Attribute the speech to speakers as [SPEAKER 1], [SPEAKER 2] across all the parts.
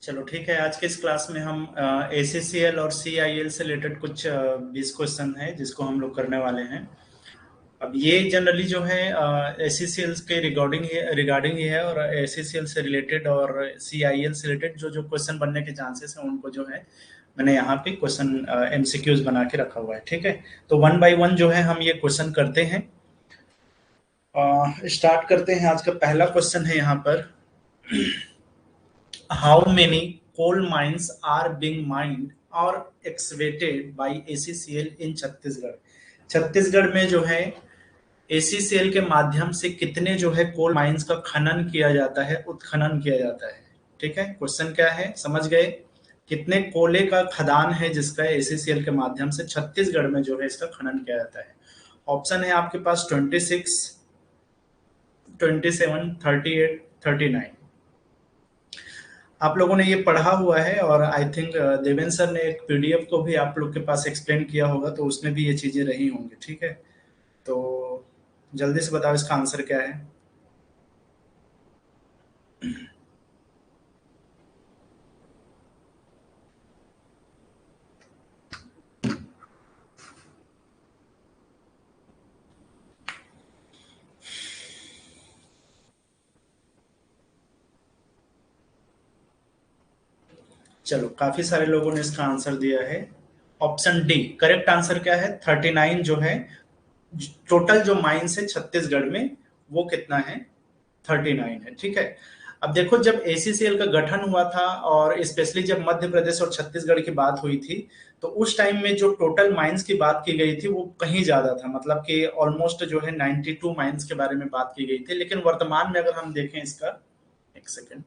[SPEAKER 1] चलो ठीक है। आज के इस क्लास में हम ACCL और CIL से रिलेटेड कुछ 20 क्वेश्चन है जिसको हम लोग करने वाले हैं। अब ये जनरली जो है ACCL के रिगार्डिंग ही है, और ACCL से रिलेटेड और CIL से रिलेटेड जो जो क्वेश्चन बनने के चांसेस हैं उनको जो है मैंने यहाँ पे क्वेश्चन MCQs बना के रखा हुआ है। ठीक है, तो वन बाय वन जो है हम ये क्वेश्चन करते हैं। स्टार्ट करते हैं। आज का पहला क्वेश्चन है यहाँ पर, how many coal mines are being mined or excavated by ACCL in Chhattisgarh. Chhattisgarh में जो है ACCL के माध्यम से कितने जो है कोल माइंस का खनन किया जाता है, उत्खनन किया जाता है। ठीक है, क्वेश्चन क्या है समझ गए। कितने कोले का खदान है जिसका ACCL के माध्यम से छत्तीसगढ़ में जो है इसका खनन किया जाता है। ऑप्शन है आपके पास 26, 27, 38, 39। आप लोगों ने ये पढ़ा हुआ है और आई थिंक देवेंद्र सर ने एक पीडीएफ को भी आप लोग के पास एक्सप्लेन किया होगा, तो उसमें भी ये चीजें रही होंगी। ठीक है, तो जल्दी से बताओ इसका आंसर क्या है। चलो, काफी सारे लोगों ने इसका आंसर दिया है। ऑप्शन डी करेक्ट आंसर क्या है, 39 जो है टोटल जो माइंस है छत्तीसगढ़ में वो कितना है, 39 है। ठीक है, अब देखो जब ACCL का गठन हुआ था और स्पेशली जब मध्य प्रदेश और छत्तीसगढ़ की बात हुई थी, तो उस टाइम में जो टोटल माइंस की बात की गई थी वो कहीं ज्यादा था, मतलब कि ऑलमोस्ट जो है 92 माइंस के बारे में बात की गई थी। लेकिन वर्तमान में अगर हम देखें इसका, एक सेकेंड,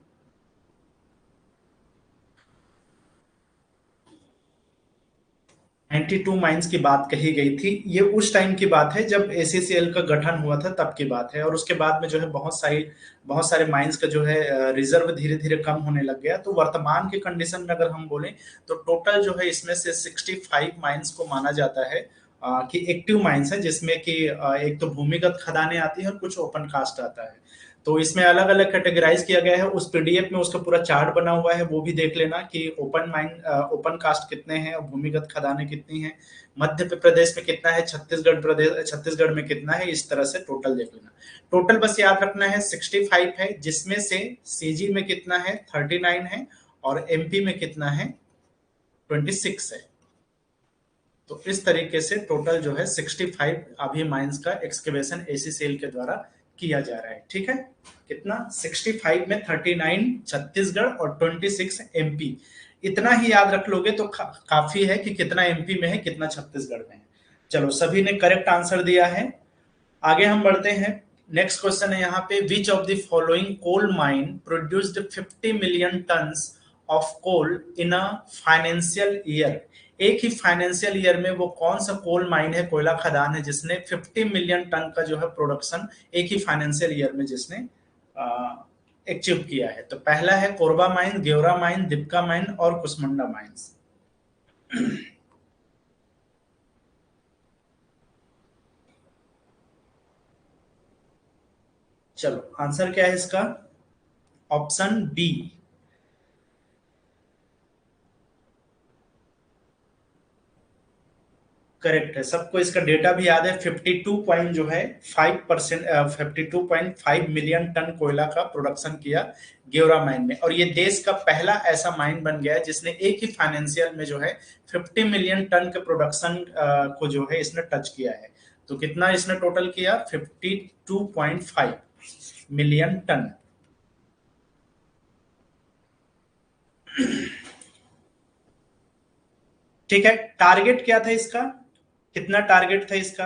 [SPEAKER 1] 92 माइंस की बात कही गई थी। ये उस टाइम की बात है जब ACCL का गठन हुआ था, तब की बात है। और उसके बाद में जो है बहुत सारे माइंस का जो है रिजर्व धीरे धीरे कम होने लग गया। तो वर्तमान के कंडीशन में अगर हम बोलें तो टोटल जो है इसमें से 65 माइंस को माना जाता है कि एक्टिव माइंस है, जिसमें कि एक तो भूमिगत खदानें आती है और कुछ ओपन कास्ट आता है। तो इसमें अलग अलग कैटेगराइज किया गया है। उस पीडीएफ में उसका पूरा चार्ट बना हुआ है, वो भी देख लेना कि ओपन कास्ट कितने हैं और भूमिगत खदानें कितनी हैं, मध्य प्रदेश में कितना है, छत्तीसगढ़ में कितना है, इस तरह से टोटल देख लेना। टोटल बस याद रखना है 65 है, जिसमें से सीजी में कितना है, 39 है, और MP में कितना है, 26 है। तो इस तरीके से टोटल जो है 65 अभी माइंस का एक्सकेवेशन ACCL के द्वारा किया जा रहा है। ठीक है, कितना, 65 में 39 छत्तीसगढ़ और 26 MP। इतना ही याद रख लोगे तो काफी है कि कितना MP में है, कितना छत्तीसगढ़ में है। चलो, सभी ने करेक्ट आंसर दिया है। आगे हम बढ़ते हैं। नेक्स्ट क्वेश्चन है यहाँ पे, which of the following coal mine produced 50 million tons of coal in a financial year. एक ही फाइनेंशियल ईयर में वो कौन सा कोल माइन है, कोयला खदान है, जिसने 50 मिलियन टन का जो है प्रोडक्शन एक ही फाइनेंशियल ईयर में जिसने अचीव किया है। तो पहला है Korba mine, Gevra mine, Dipka mine और कुसमुंडा माइंस। चलो, आंसर क्या है इसका, ऑप्शन बी। करेक्ट है, सबको इसका डेटा भी याद है। 52 पॉइंट जो है 5%, 52.5 मिलियन टन कोयला का प्रोडक्शन किया गेवरा माइन में। और ये देश का पहला ऐसा माइन बन गया है जिसने एक ही फाइनेंशियल में जो है 50 मिलियन टन के प्रोडक्शन को जो है इसने टच किया है। तो कितना इसने टोटल किया, 52.5 मिलियन टन। ठीक है, टारगेट क्या था इसका, कितना टारगेट था इसका,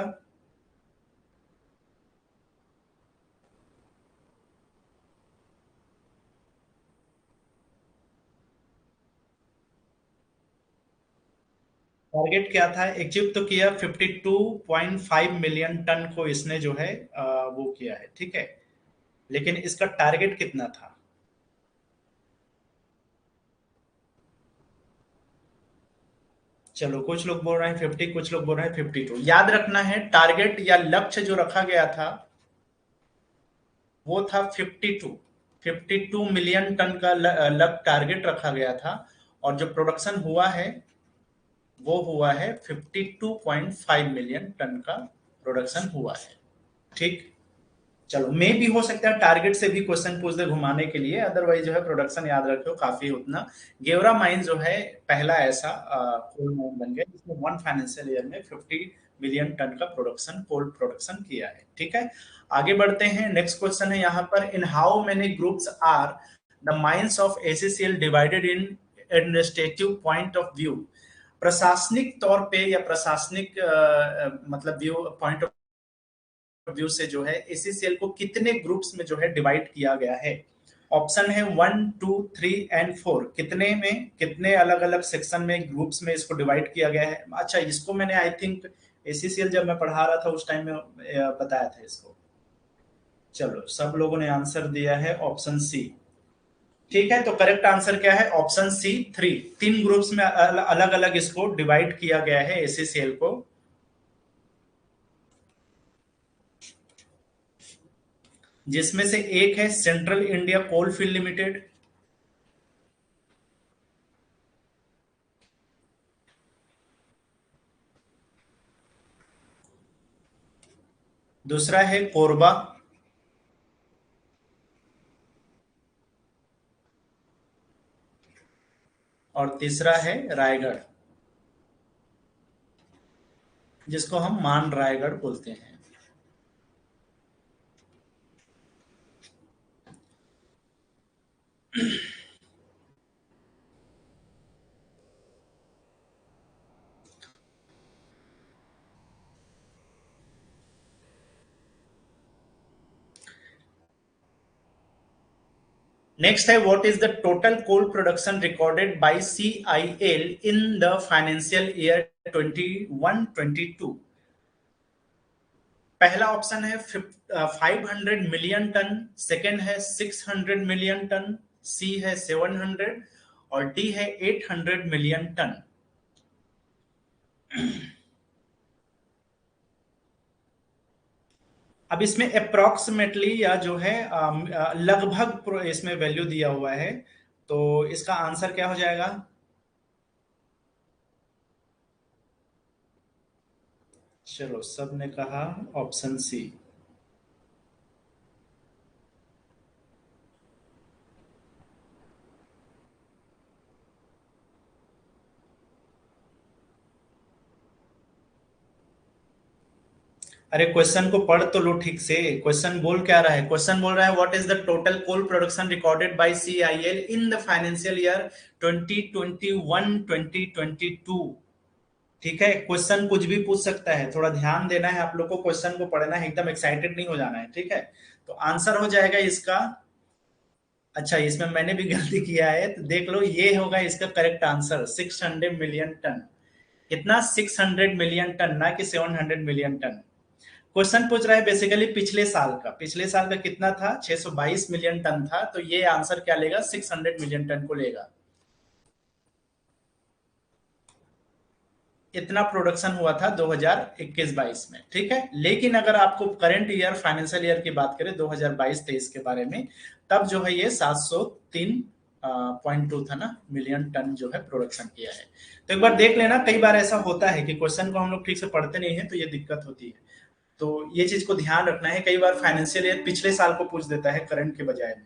[SPEAKER 1] टारगेट क्या था, अचीव तो किया 52.5 मिलियन टन को इसने जो है वो किया है। ठीक है, लेकिन इसका टारगेट कितना था। चलो, कुछ लोग बोल रहे हैं 50, कुछ लोग बोल रहे हैं 52। याद रखना है टारगेट या लक्ष्य जो रखा गया था वो था 52। 52 मिलियन टन का टारगेट रखा गया था, और जो प्रोडक्शन हुआ है वो हुआ है 52.5 मिलियन टन का प्रोडक्शन हुआ है। ठीक, चलो मे भी हो सकता है टारगेट से भी क्वेश्चन पूछ दे घुमाने के लिए, अदरवाइज जो है प्रोडक्शन याद रखो काफी उतना। गेवरा माइन जो है पहला ऐसा कोल माइन बन गया जिसने वन फाइनेंशियल ईयर में 50 मिलियन टन का प्रोडक्शन, कोल प्रोडक्शन किया है। ठीक है, आगे बढ़ते हैं। नेक्स्ट क्वेश्चन है यहाँ पर, in how many groups are the mines of ACCL divided in administrative point of view. प्रशासनिक तौर पे या प्रशासनिक मतलब व्यू पॉइंट ऑफ व्यू से जो है एसीसीएल को कितने ग्रुप्स में जो है डिवाइड किया गया है। ऑप्शन है 1, 2, 3 एंड 4। कितने में, कितने अलग अलग सेक्शन में, ग्रुप्स में इसको डिवाइड किया गया है। अच्छा, इसको मैंने आई थिंक एसीसीएल जब मैं पढ़ा रहा था उस टाइम में बताया था इसको। चलो, सब लोगों ने आंसर दिया है ऑप्शन सी। ठीक है, तो करेक्ट आंसर क्या है, ऑप्शन सी 3। 3 ग्रुप्स में अलग अलग इसको डिवाइड किया गया है एसीसीएल को। जिसमें से एक है central India coal field limited, दूसरा है कोरबा, और तीसरा है रायगढ़, जिसको हम मान रायगढ़ बोलते हैं। नेक्स्ट है, what is the total coal production recorded by CIL in the financial year 21-22। पहला ऑप्शन है 500 मिलियन टन, सेकेंड है 600 मिलियन टन, सी है 700 और डी है 800 मिलियन टन। अब इसमें अप्रोक्सीमेटली या जो है लगभग इसमें वैल्यू दिया हुआ है, तो इसका आंसर क्या हो जाएगा। चलो, सब ने कहा ऑप्शन सी। अरे क्वेश्चन को पढ़ तो लो ठीक से। क्वेश्चन बोल क्या रहा है, क्वेश्चन बोल रहा है what is the total coal production recorded by CIL in the financial year 2021-2022। ठीक है, क्वेश्चन कुछ भी पूछ सकता है, थोड़ा ध्यान देना है आप लोग को, क्वेश्चन को पढ़ना है, एकदम एक्साइटेड नहीं हो जाना है। ठीक है, तो आंसर हो जाएगा इसका। अच्छा, इसमें मैंने भी गलती किया है, तो देख लो, ये होगा इसका करेक्ट आंसर 600 मिलियन टन। कितना, 600 मिलियन टन, ना कि 700 मिलियन टन। क्वेश्चन पूछ रहा है बेसिकली पिछले साल का, पिछले साल का कितना था, 622 मिलियन टन था, तो ये आंसर क्या लेगा, 600 मिलियन टन को लेगा। इतना प्रोडक्शन हुआ था 2021-22 में। ठीक है, लेकिन अगर आपको करंट ईयर फाइनेंशियल ईयर की बात करें 2022-23 के बारे में, तब जो है ये 703.2 था ना मिलियन टन जो है प्रोडक्शन किया है। तो एक बार देख लेना, कई बार ऐसा होता है कि क्वेश्चन को हम लोग ठीक से पढ़ते नहीं है तो ये दिक्कत होती है, तो ये चीज को ध्यान रखना है। कई बार फाइनेंशियल ईयर पिछले साल को पूछ देता है करंट के बजाय में।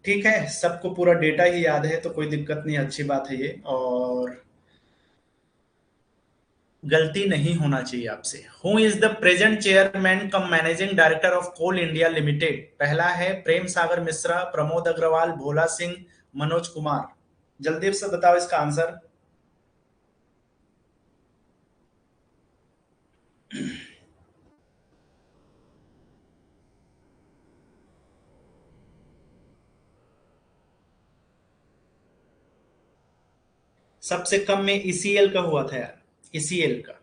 [SPEAKER 1] ठीक है, सबको पूरा डेटा ही याद है तो कोई दिक्कत नहीं, अच्छी बात है ये, और गलती नहीं होना चाहिए आपसे। Who is the present chairman cum managing director of coal India Limited. पहला है प्रेम सागर मिश्रा, प्रमोद अग्रवाल, भोला सिंह, मनोज कुमार। जल्दी से बताओ इसका आंसर। सबसे कम में ईसीएल का हुआ था यार, ईसीएल का।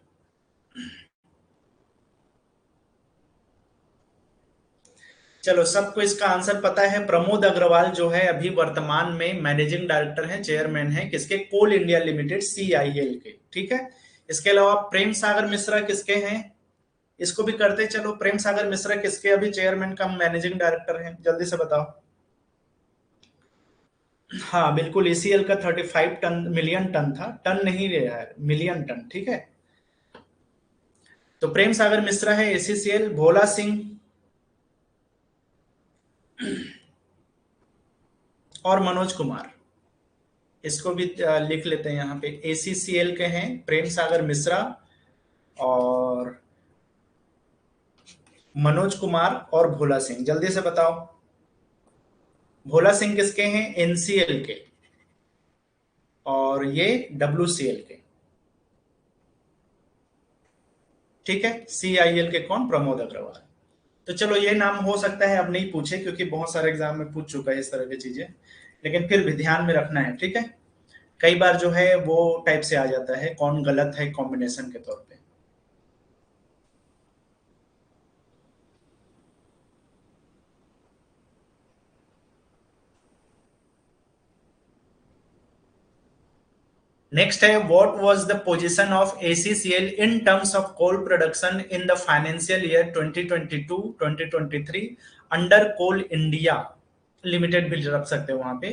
[SPEAKER 1] चलो, सबको इसका आंसर पता है। प्रमोद अग्रवाल जो है अभी वर्तमान में मैनेजिंग डायरेक्टर हैं, चेयरमैन है किसके, कोल इंडिया लिमिटेड सीआईएल के। ठीक है, इसके अलावा प्रेम सागर मिश्रा किसके हैं, इसको भी करते चलो। प्रेम सागर मिश्रा किसके अभी चेयरमैन कम मैनेजिंग डायरेक्टर हैं, जल्दी से बताओ। हाँ बिल्कुल, एसीएल का 35 मिलियन टन था, टन नहीं रहा है, मिलियन टन, ठीक है। तो प्रेम सागर मिश्रा है एसीसीएल, भोला सिंह और मनोज कुमार, इसको भी लिख लेते हैं यहाँ पे। एसीसीएल के हैं प्रेम सागर मिश्रा और मनोज कुमार और भोला सिंह, जल्दी से बताओ। भोला सिंह किसके हैं, एनसीएल के, और ये डब्ल्यूसीएल के, ठीक है। सीआईएल के कौन, प्रमोद अग्रवाल। तो चलो ये नाम हो सकता है अब नहीं पूछे, क्योंकि बहुत सारे एग्जाम में पूछ चुका है इस तरह की चीजें, लेकिन फिर भी ध्यान में रखना है, ठीक है। कई बार जो है वो टाइप से आ जाता है, कौन गलत है कॉम्बिनेशन के तौर पे। नेक्स्ट है, what was the position of ACCL in terms of coal production in the financial year 2022-2023 under Coal India Limited भी रख सकते हो वहां पे।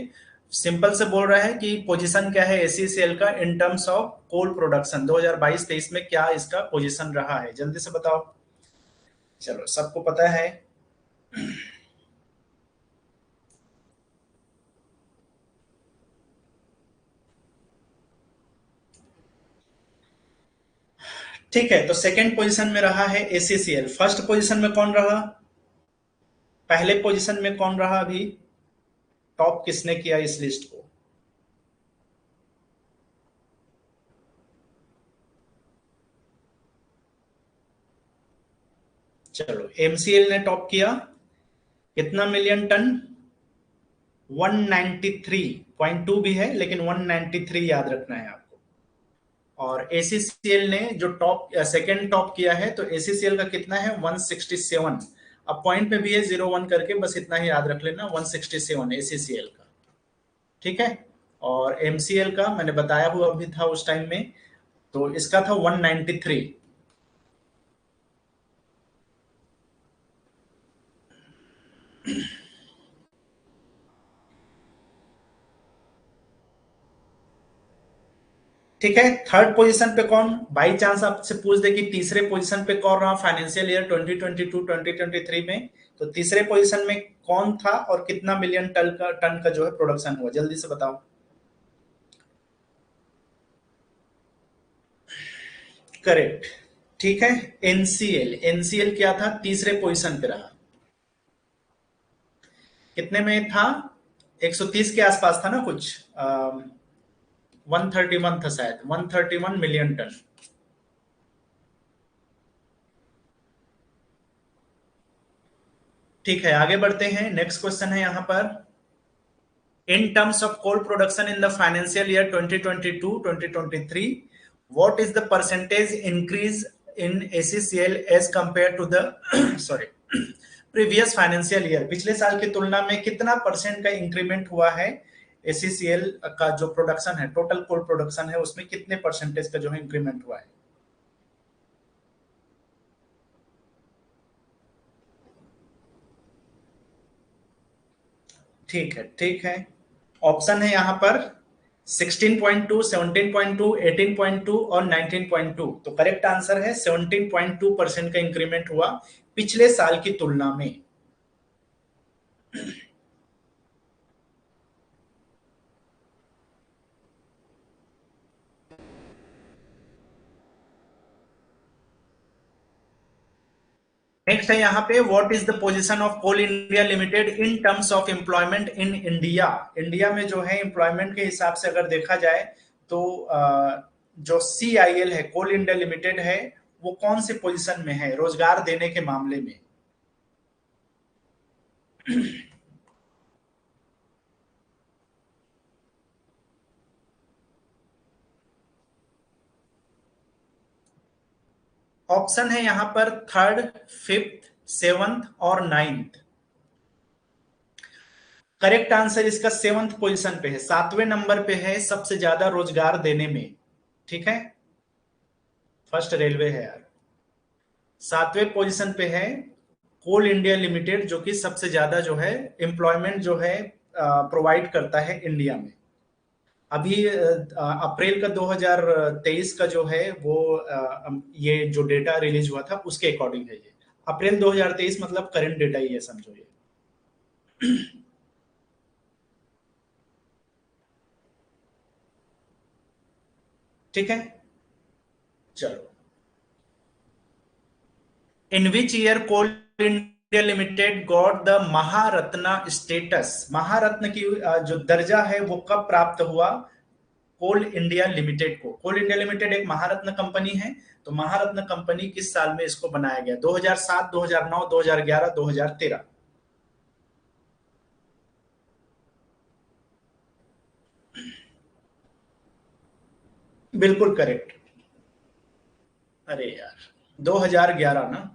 [SPEAKER 1] सिंपल से बोल रहा है कि पोजीशन क्या है एसीसीएल का in terms of coal production 2022-23 में, क्या इसका पोजीशन रहा है, जल्दी से बताओ। चलो सबको पता है। ठीक है, तो सेकंड पोजीशन में रहा है एसीसीएल। फर्स्ट पोजीशन में कौन रहा, पहले पोजीशन में कौन रहा अभी, टॉप किसने किया इस लिस्ट को। चलो एमसीएल ने टॉप किया, कितना मिलियन टन, 193.2 भी है लेकिन 193 याद रखना है आपको। और एसीसीएल ने जो टॉप सेकंड टॉप किया है, तो एसीसीएल का कितना है, 167। अब पॉइंट पे भी है 01 करके, बस इतना ही याद रख लेना, 167 एसीसीएल का, ठीक है। और एमसीएल का मैंने बताया हुआ भी था उस टाइम में, तो इसका था 193। ठीक है, थर्ड पोजीशन पे कौन, बाई चांस आपसे पूछ दे कि तीसरे पोजीशन पे कौन रहा फाइनेंशियल ईयर 2022-2023 में, तो तीसरे पोजीशन में कौन था और कितना मिलियन टन का जो है प्रोडक्शन हुआ, जल्दी से बताओ। करेक्ट, ठीक है। एनसीएल, एनसीएल क्या था, तीसरे पोजीशन पे रहा, कितने में था, 130 के आसपास था ना कुछ, 131 था शायद, 131 मिलियन टन। ठीक है, आगे बढ़ते हैं। नेक्स्ट क्वेश्चन है यहां पर, in terms of coal production in the financial year 2022-2023, what is the percentage increase in ACCL as compared to the sorry previous financial year, पिछले साल की तुलना में कितना परसेंट का इंक्रीमेंट हुआ है एसीसीएल का जो प्रोडक्शन है, टोटल कोल प्रोडक्शन है उसमें कितने परसेंटेज का जो है इंक्रीमेंट हुआ है। ठीक है, ठीक है। ऑप्शन है यहां पर 16.2, 17.2, 18.2 और 19.2। तो करेक्ट आंसर है 17.2% का इंक्रीमेंट हुआ पिछले साल की तुलना में। नेक्स्ट है यहाँ पे, what is the position of coal India Limited in terms of employment in India. India में जो है एम्प्लॉयमेंट के हिसाब से अगर देखा जाए तो जो सीआईएल है, कोल इंडिया लिमिटेड है, वो कौन से पोजीशन में है रोजगार देने के मामले में। ऑप्शन है यहां पर थर्ड, फिफ्थ, सेवंथ और नाइन्थ। करेक्ट आंसर इसका सेवंथ पोजीशन पे है, सातवें नंबर पे है सबसे ज्यादा रोजगार देने में, ठीक है। फर्स्ट रेलवे है यार। 7वें पोजीशन पे है कोल इंडिया लिमिटेड, जो कि सबसे ज्यादा जो है एम्प्लॉयमेंट जो है प्रोवाइड करता है इंडिया में। अभी अप्रैल का 2023 का जो है वो ये जो डेटा रिलीज हुआ था उसके अकॉर्डिंग है ये। अप्रैल 2023 मतलब करंट डेटा ही है, समझो ये। ठीक है, चलो। In which year coal India limited got the Maharatna status? Maharatna की जो दर्जा है वो कब प्राप्त हुआ कोल इंडिया लिमिटेड को? कोल इंडिया लिमिटेड एक महारत्न कंपनी है, तो महारत्न कंपनी किस साल में इसको बनाया गया? 2007, 2009, 2011, 2013? बिल्कुल करेक्ट। अरे यार, 2011 ना।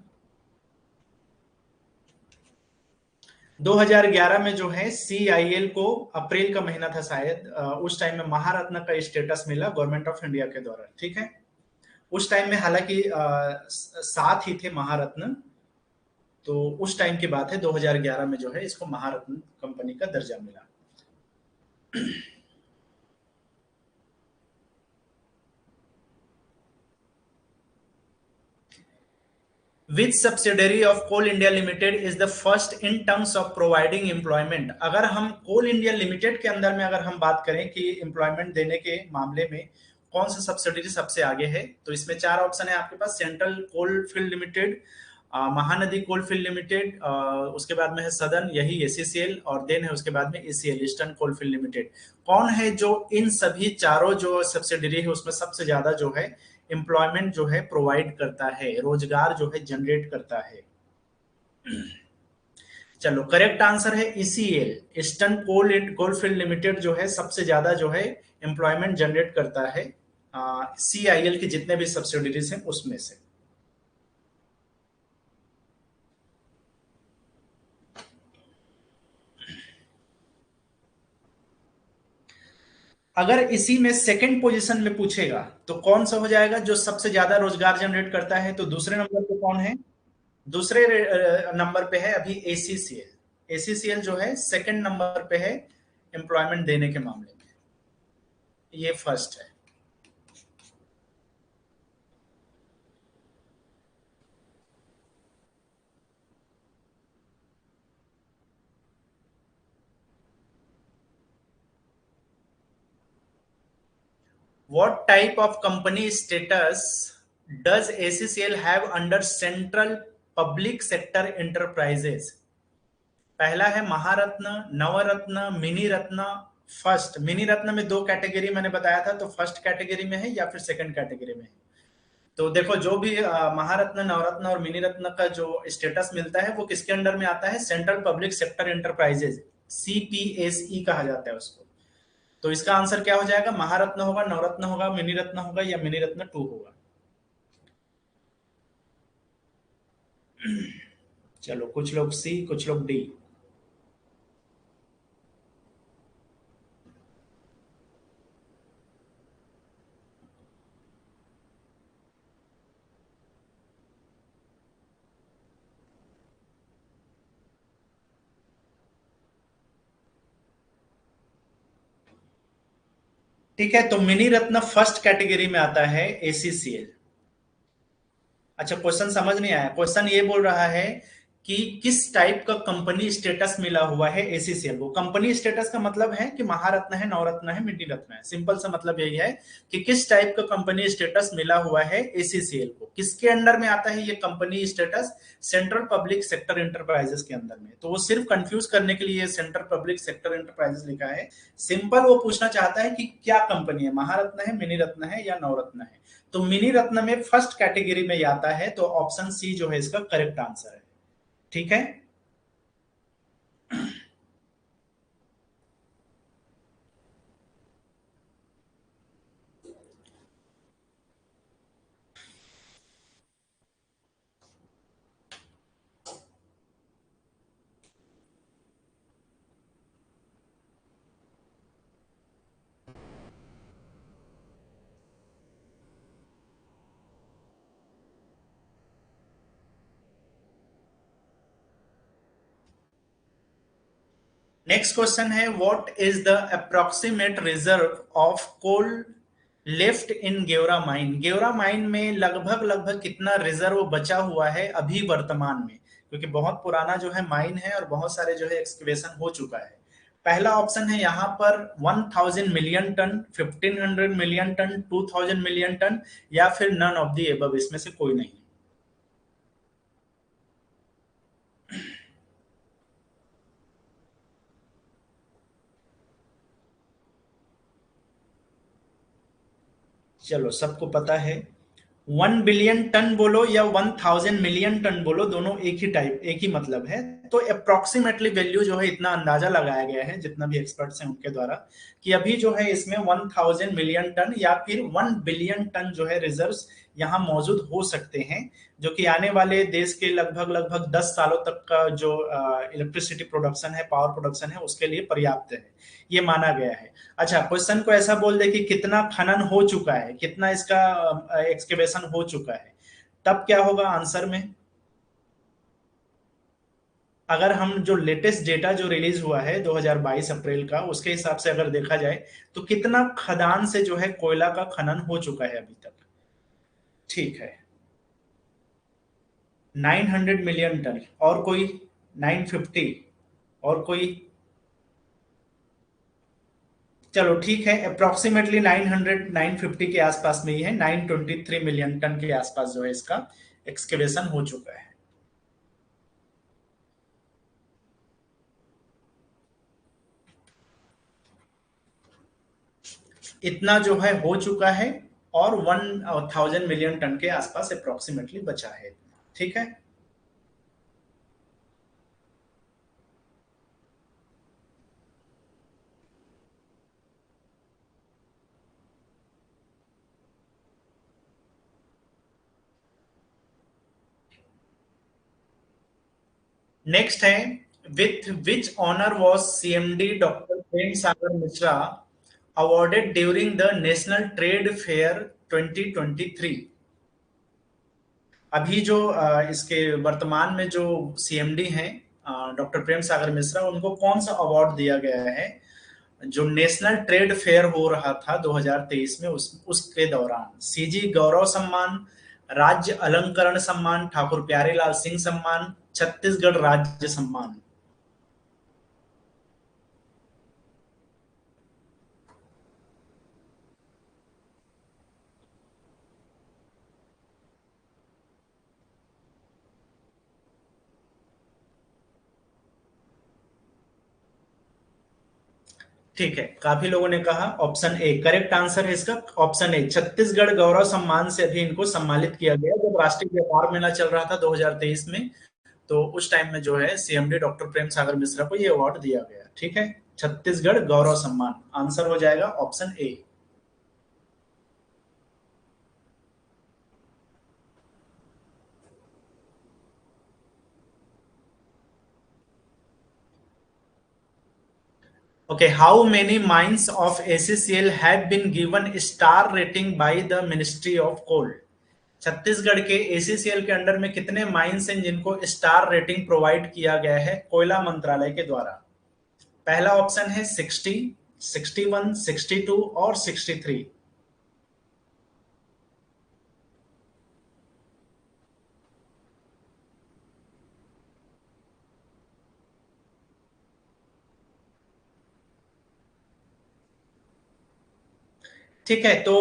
[SPEAKER 1] 2011 में जो है CIL को, अप्रैल का महीना था शायद, उस टाइम में महारत्न का स्टेटस मिला गवर्नमेंट ऑफ इंडिया के द्वारा। ठीक है, उस टाइम में हालांकि सात ही थे महारत्न, तो उस टाइम की बात है, 2011 में जो है इसको महारत्न कंपनी का दर्जा मिला। Which subsidiary of coal India limited is the first in terms of providing employment? अगर हम कोल इंडिया लिमिटेड के अंदर में अगर हम बात करें कि एम्प्लॉयमेंट देने के मामले में कौन सा सब्सिडरी सबसे आगे है, तो इसमें चार ऑप्शन है आपके पास। Central coal field limited, Mahanadi coal field limited, उसके बाद में है सदर्न, यही ACCL, और देन है उसके बाद में ACL, eastern coal field limited. कौन है जो इन सभी चारों जो सब्सिडरी है उसमें सबसे ज्यादा जो है एम्प्लॉयमेंट जो है प्रोवाइड करता है, रोजगार जो है जनरेट करता है? चलो, करेक्ट आंसर है ECL, ईस्टर्न कोलफील्ड लिमिटेड जो है सबसे ज्यादा जो है एम्प्लॉयमेंट जनरेट करता है CIL के जितने भी सब्सिडरीज हैं उसमें से। अगर इसी में सेकंड पोजीशन में पूछेगा तो कौन सा हो जाएगा जो सबसे ज्यादा रोजगार जनरेट करता है? तो दूसरे नंबर पे कौन है? दूसरे नंबर पे है अभी ACCL। ACCL जो है सेकंड नंबर पे है एम्प्लॉयमेंट देने के मामले में, ये फर्स्ट है। What type of company status does ACCL have under Central Public Sector Enterprises? पहला है महारत्न, नवरत्न, मिनी रत्न। फर्स्ट मिनी रत्न में दो कैटेगरी मैंने बताया था, तो फर्स्ट कैटेगरी में है या फिर सेकंड कैटेगरी में है? तो देखो, जो भी महारत्न, नवरत्न और मिनी रत्न का जो स्टेटस मिलता है वो किसके अंडर में आता है? Central public sector enterprises, CPSE कहा जाता है उसको। तो इसका आंसर क्या हो जाएगा? महारत्न होगा, नवरत्न होगा, मिनी रत्न होगा, या मिनी रत्न 2 होगा? चलो, कुछ लोग सी, कुछ लोग डी। ठीक है, तो मिनी रत्न फर्स्ट कैटेगरी में आता है ACCL। अच्छा, क्वेश्चन समझ नहीं आया। क्वेश्चन ये बोल रहा है कि किस टाइप का कंपनी स्टेटस मिला हुआ है ACCL को। कंपनी स्टेटस का मतलब है कि महारत्न है, नवरत्न है, मिनी रत्न है। सिंपल सा मतलब यही है कि किस टाइप का कंपनी स्टेटस मिला हुआ है ACCL को। किसके अंडर में आता है ये company status? Central public sector enterprises के अंदर में। तो वो सिर्फ कंफ्यूज करने के लिए सेंट्रल पब्लिक सेक्टर एंटरप्राइजेस लिखा है। सिंपल वो पूछना चाहता है कि क्या कंपनी है, महारत्न है, मिनी रत्न है, या नवरत्न है। तो मिनी रत्न में फर्स्ट कैटेगरी में आता है, तो ऑप्शन सी जो है इसका करेक्ट आंसर है। ठीक है। नेक्स्ट क्वेश्चन है, what is the approximate reserve of coal left in Gevra mine? Gevra mine में लगभग लगभग कितना रिजर्व बचा हुआ है अभी वर्तमान में, क्योंकि बहुत पुराना जो है माइन है और बहुत सारे जो है एक्सकवेशन हो चुका है। पहला ऑप्शन है यहाँ पर 1000 million ton, 1500 million ton, 2000 million ton, या फिर नन ऑफ दी एबव, इसमें से कोई नहीं। चलो, सबको पता है। 1 बिलियन टन बोलो या 1000 मिलियन टन बोलो, दोनों एक ही टाइप, एक ही मतलब है। तो अप्रोक्सीमेटली वैल्यू जो है, इतना अंदाजा लगाया गया है जितना भी एक्सपर्ट्स हैं उनके द्वारा, कि अभी जो है इसमें 1000 मिलियन टन या फिर 1 बिलियन टन जो है रिजर्व्स यहाँ मौजूद हो सकते हैं, जो कि आने वाले देश के लगभग लगभग 10 सालों तक का जो इलेक्ट्रिसिटी प्रोडक्शन है, पावर प्रोडक्शन है, उसके लिए पर्याप्त है, ये माना गया है। अच्छा, क्वेश्चन को ऐसा बोल दे कि कितना खनन हो चुका है, कितना इसका एक्सकेवेशन हो चुका है, तब क्या होगा आंसर में? अगर हम जो लेटेस्ट डेटा जो रिलीज हुआ है 2022 अप्रैल का, उसके हिसाब से अगर देखा जाए, तो कितना खदान से जो है कोयला का खनन हो चुका है अभी तक? ठीक है, 900 मिलियन टन। और कोई? 950? और कोई? चलो ठीक है, अप्रोक्सीमेटली 900 950 के आसपास में ही है, 923 मिलियन टन के आसपास जो है इसका एक्सकेवेशन हो चुका है। इतना जो है हो चुका है, और 1000 मिलियन टन के आसपास अप्रोक्सीमेटली बचा है। ठीक है। नेक्स्ट है, with which honour was CMD doctor Prem Sagar Mishra awarded during the national trade fair 2023? अभी जो इसके वर्तमान में जो सीएमडी हैं डॉक्टर प्रेम सागर मिश्रा, उनको कौन सा अवार्ड दिया गया है जो नेशनल ट्रेड फेयर हो रहा था 2023 में, उसके दौरान? सीजी गौरव सम्मान, राज्य अलंकरण सम्मान, ठाकुर प्यारेलाल सिंह सम्मान, छत्तीसगढ़ राज्य सम्मान। ठीक है, काफी लोगों ने कहा ऑप्शन ए करेक्ट आंसर है इसका। ऑप्शन ए, छत्तीसगढ़ गौरव सम्मान से अभी इनको सम्मानित किया गया जब राष्ट्रीय व्यापार मेला चल रहा था 2023 में। तो उस टाइम में जो है सीएमडी डॉक्टर प्रेम सागर मिश्रा को ये अवार्ड दिया गया। ठीक है, छत्तीसगढ़ गौरव सम्मान आंसर हो जाएगा option A. Okay, how many mines of ACCL have been given star rating by the Ministry of Coal? Chhattisgarh के एसीसीएल के अंडर में कितने माइंस हैं जिनको स्टार रेटिंग प्रोवाइड किया गया है कोयला मंत्रालय के द्वारा? पहला ऑप्शन है 60, 61, 62 और 63। ठीक है, तो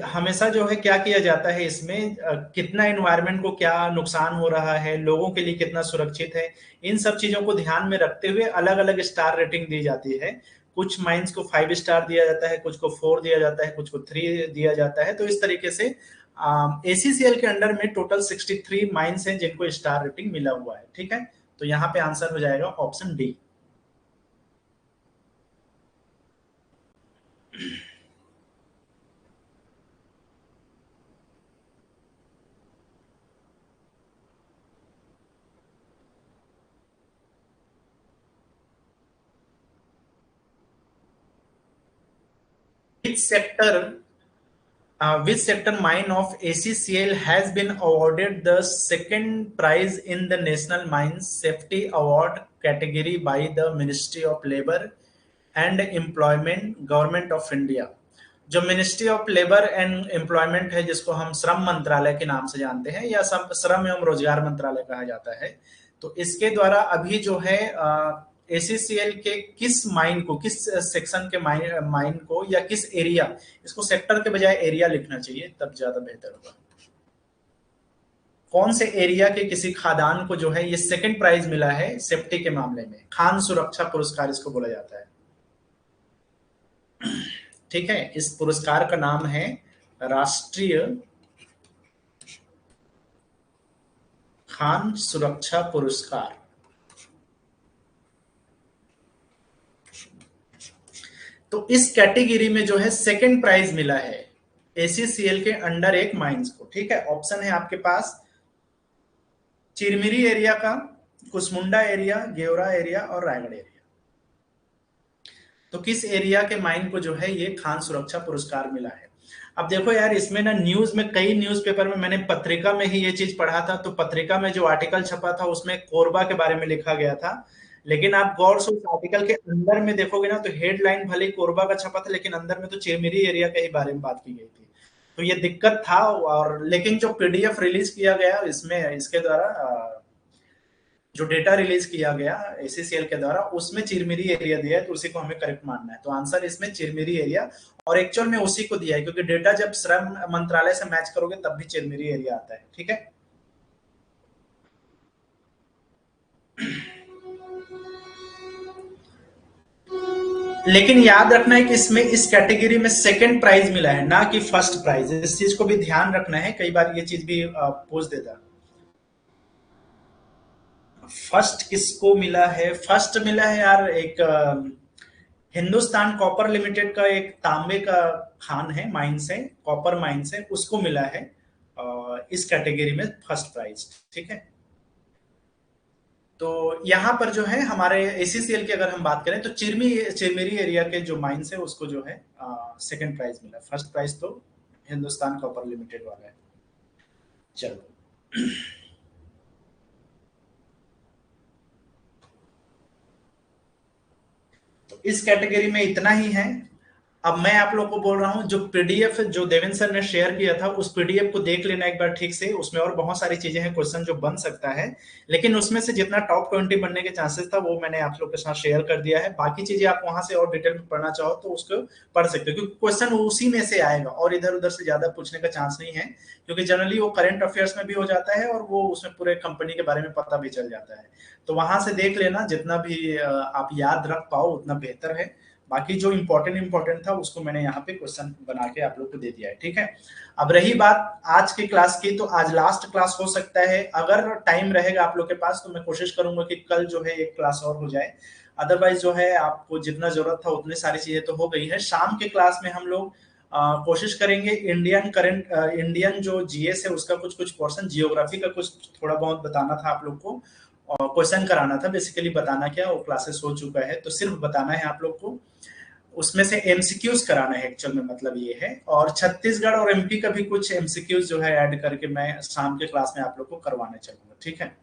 [SPEAKER 1] हमेशा जो है क्या किया जाता है इसमें, कितना एनवायरनमेंट को क्या नुकसान हो रहा है, लोगों के लिए कितना सुरक्षित है, इन सब चीजों को ध्यान में रखते हुए अलग अलग स्टार रेटिंग दी जाती है। कुछ माइंस को 5 स्टार दिया जाता है, कुछ को 4 दिया जाता है, कुछ को 3 दिया जाता है। तो इस तरीके से एसीसीएल के अंडर में टोटल 63 माइंस हैं जिनको स्टार रेटिंग मिला हुआ है। ठीक है, तो यहाँ पे आंसर हो जाएगा option D. Which sector, which sector mine of ACCL has been awarded the second prize in the National Mine Safety Award category by the ministry of labour and employment, government of India. जो ministry of labour and employment है, जिसको हम श्रम मंत्रालय के नाम से जानते हैं या श्रम एवं रोजगार मंत्रालय कहा जाता है, तो इसके द्वारा अभी जो है एसीसीएल के किस माइन को, किस सेक्शन के माइन को या किस एरिया, इसको सेक्टर के बजाय एरिया लिखना चाहिए तब ज्यादा बेहतर होगा, कौन से एरिया के किसी खादान को जो है ये सेकंड प्राइज मिला है सेफ्टी के मामले में, खान सुरक्षा पुरस्कार इसको बोला जाता है। ठीक है, इस पुरस्कार का नाम है राष्ट्रीय खान सुरक्षा पुरस्कार। तो इस कैटेगरी में जो है सेकंड प्राइज मिला है एसीसीएल के अंडर एक माइंस को। ठीक है, ऑप्शन है आपके पास चिरमिरी एरिया का, कुसमुंडा एरिया, गेवरा एरिया और रायगढ़ एरिया। तो किस एरिया के माइन को जो है ये खान सुरक्षा पुरस्कार मिला है। अब देखो यार, इसमें ना न्यूज में, कई न्यूज़पेपर में, मैंने पत्रिका में ही ये चीज पढ़ा था, तो पत्रिका में जो आर्टिकल छपा था उसमें कोरबा के बारे में लिखा गया था, लेकिन आप गौर से उस आर्टिकल के अंदर में देखोगे ना, तो हेडलाइन भले कोरबा का छपा था, लेकिन अंदर में तो चिरमिरी एरिया के ही बारे में बात की गई थी। तो ये दिक्कत था। और लेकिन जो पीडीएफ रिलीज किया गया इसमें, इसके द्वारा जो डेटा रिलीज किया गया एसीसीएल के द्वारा, उसमें चिरमिरी एरिया दिया है, तो उसी को हमें करेक्ट मानना है। तो आंसर इसमें चिरमिरी एरिया, और एक्चुअल में उसी को दिया है, क्योंकि डेटा जब श्रम मंत्रालय से मैच करोगे तब भी चिरमिरी एरिया आता है। ठीक है, लेकिन याद रखना है कि इसमें, इस कैटेगरी में सेकंड प्राइज मिला है, ना कि फर्स्ट प्राइज। इस चीज को भी ध्यान रखना है, कई बार ये चीज भी पूछ देता। फर्स्ट किसको मिला है? फर्स्ट मिला है यार एक हिंदुस्तान कॉपर लिमिटेड का एक तांबे का खान है, माइंस है, कॉपर माइंस है, उसको मिला है इस कैटेगरी में फर्स्ट प्राइज। ठीक है, तो यहाँ पर जो है हमारे एसीसीएल की अगर हम बात करें तो चिरमिरी एरिया के जो माइंस है उसको जो है सेकंड प्राइज मिला। फर्स्ट प्राइज तो हिंदुस्तान कॉपर लिमिटेड वाला है। चलो, तो इस कैटेगरी में इतना ही है। अब मैं आप लोग को बोल रहा हूं, जो पीडीएफ जो देवेंद्र सर ने शेयर किया था, उस पीडीएफ को देख लेना एक बार ठीक से। उसमें और बहुत सारी चीजें हैं, क्वेश्चन जो बन सकता है, लेकिन उसमें से जितना टॉप 20 बनने के चांसेस था वो मैंने आप लोग के साथ शेयर कर दिया है। बाकी चीजें आप वहां से और डिटेल में पढ़ना चाहो तो उसको पढ़ सकते हो, क्योंकि क्वेश्चन उसी में से आएगा और इधर उधर से ज्यादा पूछने का चांस नहीं है, क्योंकि जनरली वो करंट अफेयर्स में भी हो जाता है और वो उसमें पूरे कंपनी के बारे में पता भी चल जाता है। तो वहां से देख लेना, जितना भी आप याद रख पाओ उतना बेहतर है। बाकी जो इंपॉर्टेंट था उसको मैंने यहाँ पे क्वेश्चन बना के आप लोग को दे दिया है। ठीक है, अब रही बात आज की क्लास की, तो आज लास्ट क्लास हो सकता है, अगर टाइम रहेगा आप लोग के पास तो मैं कोशिश करूंगा कि कल जो है एक क्लास और हो जाए। अदरवाइज जो है आपको जितना जरूरत था उतनी सारी चीजें तो हो गई है। शाम के क्लास में हम लोग कोशिश करेंगे इंडियन जो जीएस है उसका कुछ पोर्शन, जियोग्राफी का कुछ थोड़ा बहुत बताना था आप लोग को, और क्वेश्चन कराना था। बेसिकली बताना क्या, वो क्लासेस हो चुका है, तो सिर्फ बताना है आप लोग को, उसमें से एमसीक्यूज कराना है एक्चुअल में, मतलब ये है। और छत्तीसगढ़ और एमपी का भी कुछ एमसीक्यूज जो है ऐड करके मैं शाम के क्लास में आप लोग को करवाने चलूंगा। ठीक है।